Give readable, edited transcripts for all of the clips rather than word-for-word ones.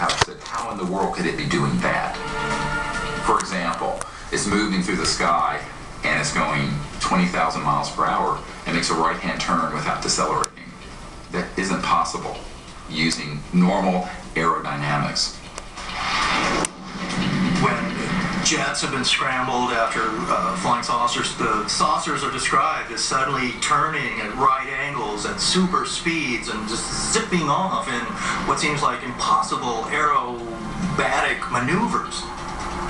said, how in the world could it be doing that? For example, it's moving through the sky and it's going 20,000 miles per hour and makes a right-hand turn without decelerating. That isn't possible using normal aerodynamics. When jets have been scrambled after flying saucers, the saucers are described as suddenly turning at right angles at super speeds and just zipping off in what seems like impossible aerobatic maneuvers.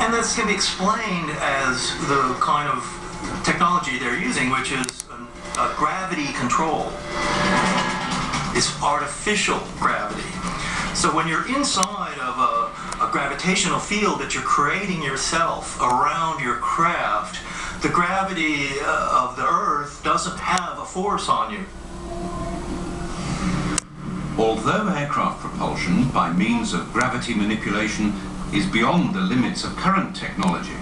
And this can be explained as the kind of technology they're using, which is gravity control. It's artificial gravity. So when you're inside of a gravitational field that you're creating yourself around your craft, the gravity of the Earth doesn't have a force on you. Although aircraft propulsion by means of gravity manipulation is beyond the limits of current technology,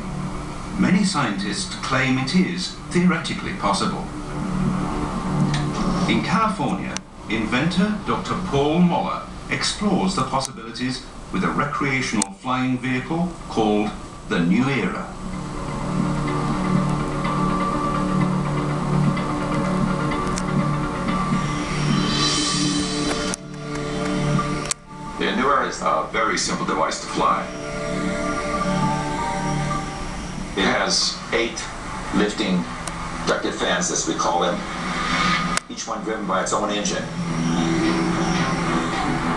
many scientists claim it is theoretically possible. In California, inventor Dr. Paul Moller explores the possibilities with a recreational flying vehicle called the New Era. The New Era is a very simple device to fly. It has 8 lifting ducted fans, as we call them, each one driven by its own engine.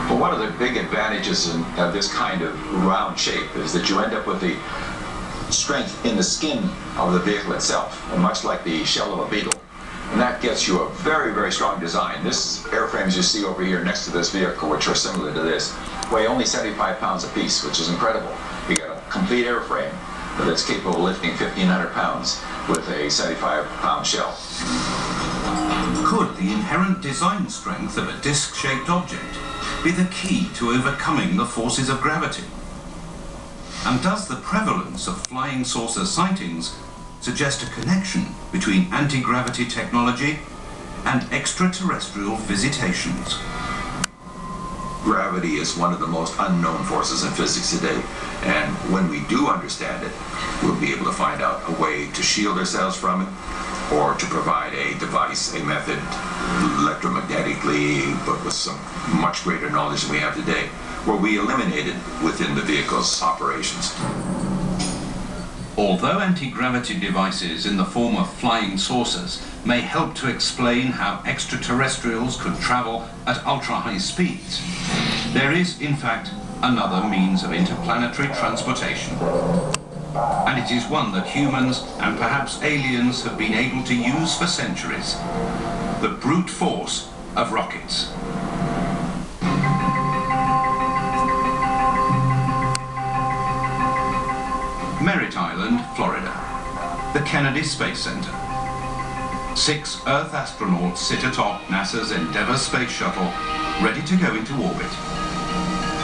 Well, one of the big advantages of this kind of round shape is that you end up with the strength in the skin of the vehicle itself, much like the shell of a beetle. And that gets you a very, very strong design. This airframes you see over here next to this vehicle, which are similar to this, weigh only 75 pounds apiece, which is incredible. You got a complete airframe that's capable of lifting 1,500 pounds with a 75-pound shell. Could the inherent design strength of a disc-shaped object be the key to overcoming the forces of gravity? And does the prevalence of flying saucer sightings suggest a connection between anti-gravity technology and extraterrestrial visitations? Gravity is one of the most unknown forces in physics today, and when we do understand it, we'll be able to find out a way to shield ourselves from it, or to provide a device, a method, electromagnetically, but with some much greater knowledge than we have today, where we eliminate it within the vehicle's operations. Although anti-gravity devices in the form of flying saucers may help to explain how extraterrestrials could travel at ultra-high speeds, there is, in fact, another means of interplanetary transportation. And it is one that humans and perhaps aliens have been able to use for centuries: the brute force of rockets. Merritt Island, Florida, the Kennedy Space Center. 6 Earth astronauts sit atop NASA's Endeavour space shuttle, ready to go into orbit.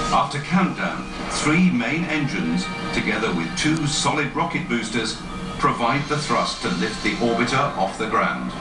After countdown, 3 main engines, together with 2 solid rocket boosters, provide the thrust to lift the orbiter off the ground.